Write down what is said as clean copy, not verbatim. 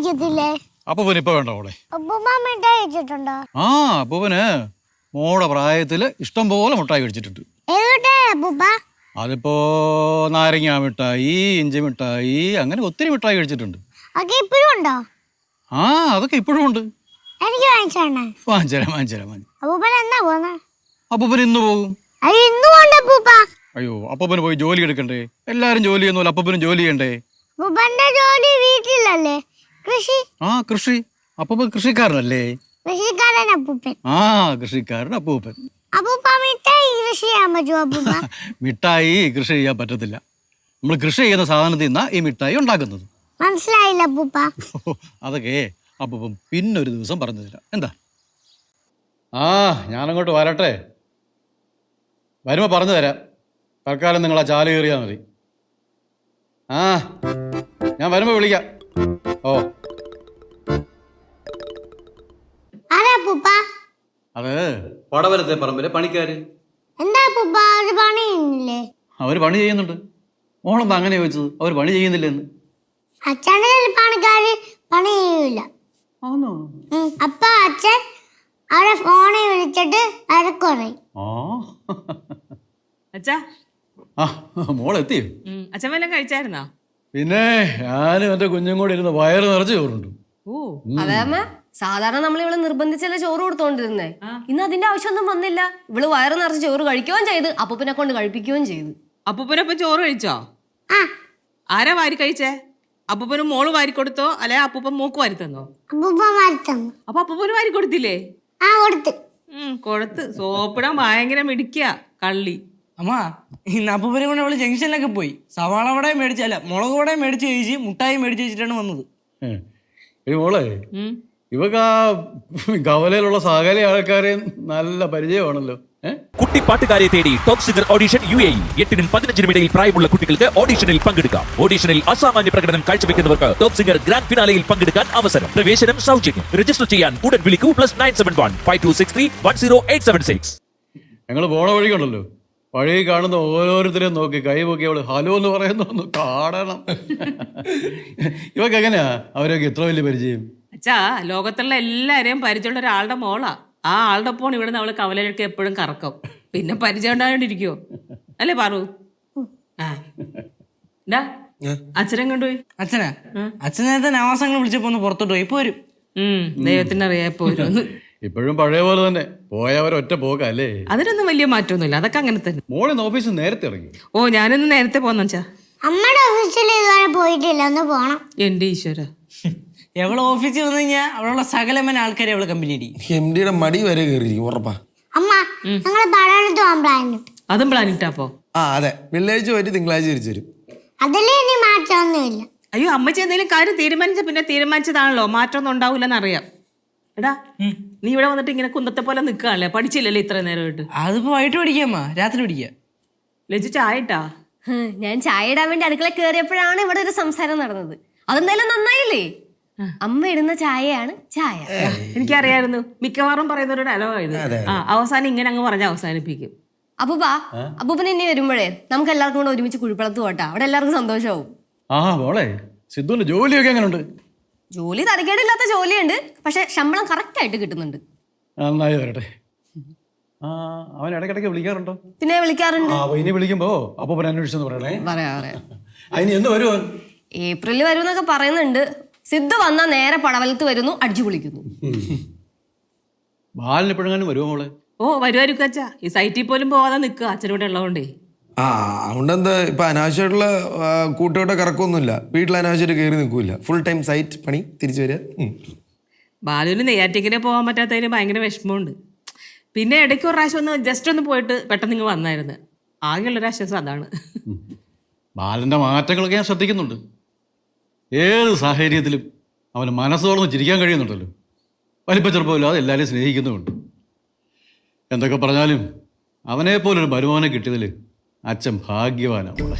കഴിക്കത്തില്ലേ? അപ്പൂപ്പന് ഇപ്പൊ വേണ്ട മോളെ. അപ്പൂപ്പ മിഠായി കഴിച്ചിട്ടുണ്ടോ? ആ അപ്പൂപ്പന് മോളുടെ പ്രായത്തില് ഇഷ്ടം പോലെ മിഠായി കഴിച്ചിട്ടുണ്ട്. അപ്പൂപ്പ അതിപ്പോ നാരങ്ങ മിഠായി, ഇഞ്ചി മിഠായി, അങ്ങനെ ഒത്തിരി മിഠായി കഴിച്ചിട്ടുണ്ട്. അതൊക്കെ ഇപ്പോഴും ഉണ്ടോ? ആ അതൊക്കെ ഇപ്പോഴും ഉണ്ട്. എനിക്ക് വാങ്ങിച്ചരാം. അപ്പൂപ്പൻ എന്നാ പോന്നെ? അപ്പൂപ്പൻ ഇന്ന് പോകും. അയ്യോ അപ്പൂപ്പന് പോയി ജോലി എടുക്കണ്ടേ? എല്ലാരും ജോലി ചെയ്യുന്നല്ലോ, അപ്പൂപ്പനും ജോലി ചെയ്യണ്ടേ? അപ്പൂപ്പന്റെ ജോലി വീട്ടിലല്ലേ? കൃഷി. ആ കൃഷി. അപ്പൂപ്പൻ കൃഷിക്കാരനല്ലേ? കൃഷിക്കാരൻ അപ്പൂപ്പൻ. ആ കൃഷിക്കാരൻ അപ്പൂപ്പൻ. അപ്പൂപ്പ മിഠായി കൃഷി ചെയ്യാൻ പറ്റുമോ അപ്പൂപ്പ? മിഠായി കൃഷി ചെയ്യാൻ പറ്റത്തില്ല. നമ്മൾ കൃഷി ചെയ്യുന്ന സാധനത്തിൽ നിന്നാ ഈ മിഠായി ഉണ്ടാക്കുന്നത്. മനസ്സിലായില്ല അപ്പൂപ്പ. അതൊക്കെ അപ്പൂപ്പൻ പിന്നൊരു ദിവസം പറഞ്ഞു തരാം. എന്താ? ആ ഞാനങ്ങോട്ട് വരട്ടെ. വരുമ്പോ പറഞ്ഞു തരാം. തൽക്കാലം നിങ്ങൾ ആ ചാല് കയറിയാൽ മതി. ആ ഞാൻ വരുമ്പോ വിളിക്കാം. ഓ അത് പടവലത്തെ പറമ്പിലെ പണിക്കാര്. എന്താ അപ്പൂപ്പ ഒരു പണി ചെയ്യുന്നില്ലേ? അവര് പണി ചെയ്യുന്നുണ്ട്. മോളെന്താ അങ്ങനെ ചോദിച്ചത്? അവര് പണി ചെയ്യുന്നില്ലെന്ന്. അച്ഛൻ്റെ പണിക്കാര് പണി ചെയ്യൂല. അപ്പൊ അച്ഛൻ അവരെ ഫോണിൽ വിളിച്ചിട്ട് അരക്കുറയും. അച്ഛാ മോളെത്തിയോ? അച്ഛൻ വല്ലതും കഴിച്ചായിരുന്നോ? പിന്നെ ഞാനും എന്റെ കുഞ്ഞും കൂടി ഇരുന്ന് വയറ് നിറച്ച് ചോറുണ്ട്. അതെ അമ്മ, സാധാരണ നമ്മൾ ഇവള് നിർബന്ധിച്ചല്ലേ ചോറ് കൊടുത്തോണ്ടിരുന്നേ. ഇന്ന് അതിന്റെ ആവശ്യമൊന്നും വന്നില്ല. ഇവള് വയറ് നിറച്ച് ചോറ് കഴിക്കുകയും ചെയ്ത് അപ്പൂപ്പനെ കൊണ്ട് കഴിപ്പിക്കുകയും ചെയ്തു. അപ്പൂപ്പനപ്പം ചോറ് കഴിച്ചോ? ആരാ വാരി കഴിച്ചേ? അപ്പൂപ്പന് മോള് വാരി കൊടുത്തോ അല്ലെ അപ്പൂപ്പൻ മൂക്ക് വാരി തന്നോ? അപ്പൊ അപ്പൂപ്പന് വാരി കൊടുത്തില്ലേ? കൊടുത്ത്. സോപ്പിടാൻ ഭയങ്കര മിടിക്കുക കള്ളി. അമ്മ ഇന്ന് അപ്പൂപ്പനെ കൊണ്ട് അവള് ജംഗ്ഷനിലൊക്കെ പോയി സവാള വടയും മേടിച്ചല്ല മുളക് വടയും മേടിച്ച് കഴിച്ച് മുട്ടായി മേടിച്ച് വെച്ചിട്ടാണ് വന്നത്. മോളെ ഇവക്ക് ആ കവലയിലുള്ള സകല ആൾക്കാരെ നല്ല പരിചയമാണല്ലോ. കുട്ടിപ്പാട്ടുകാരെ തേടി ടോപ്പ് സിംഗർ ഓഡിഷൻ UAE 8-നും 15-നും ഇടയിൽ പ്രായമുള്ള കുട്ടികൾക്ക് ഓഡിഷനിൽ പങ്കെടുക്കാം. ഓഡിഷനിൽ അസാമാന്യ പ്രകടനം കാഴ്ചവെക്കുന്നവർക്ക് ടോപ്പ് സിംഗർ ഗ്രാൻഡ് ഫിനാലയിൽ പങ്കെടുക്കാൻ അവസരം. പ്രവേശനം സൗജന്യം. രജിസ്റ്റർ ചെയ്യാൻ ഉടൻ വിളിക്കൂ +971 5263 10876. ഞങ്ങൾ പോണ വഴിക്കുണ്ടല്ലോ, വഴി കാണുന്ന ഓരോരുത്തരെയും നോക്കി കൈ പൊക്കി അവള് ഹലോ എന്ന് പറയുന്നു. കാണണം. ഇവക്ക് എങ്ങനെയാ അവരൊക്കെ ഇത്ര വലിയ പരിചയം? അച്ഛാ ലോകത്തുള്ള എല്ലാരെയും പരിചയമുള്ള ഒരാളുടെ മോളാ. ആ ആളുടെ പോൺ ഇവിടെ അവള് കവലയിലൊക്കെ എപ്പോഴും കറക്കും. പിന്നെ പരിചയം ഉണ്ടായോണ്ടിരിക്കുവോ അല്ലേ പറൂ? അച്ഛനെ കൊണ്ടുപോയി. അച്ഛൻ നേരത്തെ നവാസങ്ങൾ വിളിച്ചപ്പോ ഒന്ന് പുറത്തോട്ട് പോയി. ഇപ്പൊ വരും. ദൈവത്തിന് അറിയാം എപ്പോ വരും. ഇപ്പോഴും പഴയ പോലെ തന്നെ പോയവരൊറ്റ പോക്കല്ലേ? അതിനൊന്നും വലിയ മാറ്റമൊന്നുമില്ല. അതൊക്കെ അങ്ങനെ തന്നെ. മോളിന്ന് ഓഫീസിൽ നേരത്തെ ഇറങ്ങി? ഓ ഞാനിന്ന് നേരത്തെ പോന്നച്ചാ. അമ്മയുടെ ഓഫീസിൽ ഇതുവരെ പോയിട്ടില്ല, ഒന്ന് പോണം. എന്റെ ഈശ്വര, എവളെ ഓഫീസിൽ വന്നു കഴിഞ്ഞാൽ അവളുള്ള സകലമന ആൾക്കാരെ അവളെ കമ്പനി എംഡിയുടെ മടി വരെ കയറിയിരിക്കും ഉറപ്പാ. അമ്മ ഞങ്ങള് പടവലത്ത് പോകാൻ പ്ലാൻ ഇട്ടു. അതും പ്ലാൻ ഇട്ടാപ്പോ? അതെ, വെള്ളിയാഴ്ച പോയിട്ട് തിങ്കളാഴ്ച തിരിച്ചു വരും. അതിലേ ഇനി മാറ്റമൊന്നുമില്ല. അയ്യോ അമ്മച്ചി എന്തെങ്കിലും കാര്യം തീരുമാനിച്ച പിന്നെ തീരുമാനിച്ചതാണല്ലോ, മാറ്റമൊന്നും ഉണ്ടാവില്ലെന്ന് അറിയാം. എടാ നീ ഇവിടെ വന്നിട്ട് ഇങ്ങനെ കുന്തത്തെ പോലെ നിൽക്കുകയാണല്ലേ, പഠിച്ചില്ലല്ലേ ഇത്ര നേരമായിട്ട്? അതിപ്പോ വൈകിട്ട് പഠിക്കാമ്മ, രാത്രി പഠിക്കുക. ലജു ചായട്ടാ? ഞാൻ ചായ ഇടാൻ വേണ്ടി അടുക്കള കയറിയപ്പോഴാണ് ഇവിടെ ഒരു സംസാരം നടന്നത്. അതെന്തായാലും നന്നായില്ലേ? അമ്മ ഇടുന്ന ചായയാണ് ചായ. എനിക്കറിയായിരുന്നു, മിക്കവാറും പറയുന്ന ഒരു ഡയലോഗാ ഇത്. അവസാനം ഇങ്ങനെ അങ്ങ് പറഞ്ഞ് അവസാനിപ്പിക്കും. അപ്പൂപ്പൻ ഇനി വരുമ്പോഴേ നമുക്ക് എല്ലാവർക്കും കൂടെ ഒരുമിച്ച് കുഴിപ്പളത്ത് പോട്ടാ, അവിടെ എല്ലാവർക്കും സന്തോഷമാവും. മോളെ സിദ്ധുവിന്റെ ജോലിയൊക്കെ എങ്ങനെയുണ്ട്? ജോലി തരക്കേടില്ലാത്ത ജോലിയുണ്ട്, പക്ഷെ ശമ്പളം കറക്റ്റ് ആയിട്ട് കിട്ടുന്നുണ്ട്. നന്നായി വരട്ടെ. അവൻ ഇടയ്ക്കിടയ്ക്ക് വിളിക്കാറുണ്ടോ? പിന്നെ വിളിക്കാറുണ്ട്. ഇനി വിളിക്കുമ്പോ അപ്പൂപ്പൻ അന്വേഷിച്ചെന്ന് പറയണേ. പറയാം. അതിന് എന്ന് വരുമോ? ഏപ്രിലിൽ വരുമെന്നൊക്കെ പറയുന്നുണ്ട്. സിദ്ധു വന്നാ നേരെ പടവലത്ത് വരുന്നു, അടിച്ചു പൊളിക്കുന്നു. ബാലിന് എപ്പോഴെങ്ങാനും വരുമോ മോളെ? ഓ വരുമായിരിക്കും അച്ഛാ. ഈ സൈറ്റിൽ പോലും പോവാതെ നിൽക്കുക അച്ഛനോടെ ഉള്ളതുകൊണ്ടേ. അതുകൊണ്ടെന്താ ഇപ്പൊ അനാവശ്യമായിട്ടുള്ള കൂട്ടുകെട്ട കറക്കൊന്നുമില്ല. വീട്ടിൽ അനാവശ്യമായിട്ട് കയറി നിൽക്കൂല. ഫുൾ ടൈം സൈറ്റ് പണി, തിരിച്ചു വരിക. ബാലുവിന് നെയ്യാറ്റിക്കിനെ പോകാൻ പറ്റാത്തതിന് ഭയങ്കര വിഷമമുണ്ട്. പിന്നെ ഇടയ്ക്ക് ഒരു പ്രാവശ്യം ഒന്ന് ജസ്റ്റ് ഒന്ന് പോയിട്ട് പെട്ടെന്ന് ഇങ്ങ് വന്നായിരുന്നു. ആകെയുള്ളൊരു ആശ്വാസം അതാണ്. ബാലന്റെ മാറ്റങ്ങളൊക്കെ ഞാൻ ശ്രദ്ധിക്കുന്നുണ്ട്. ഏത് സാഹചര്യത്തിലും അവന് മനസ്സ് തുറന്ന് ചിരിക്കാൻ കഴിയുന്നുണ്ടല്ലോ. വലിപ്പ ചെറുപ്പമില്ലാതെ എല്ലാവരെയും സ്നേഹിക്കുന്നുമുണ്ട്. എന്തൊക്കെ പറഞ്ഞാലും അവനെപ്പോലൊരു വരുമാനം കിട്ടിയതിൽ അച്ഛൻ ഭാഗ്യവാനാണ് മോളെ.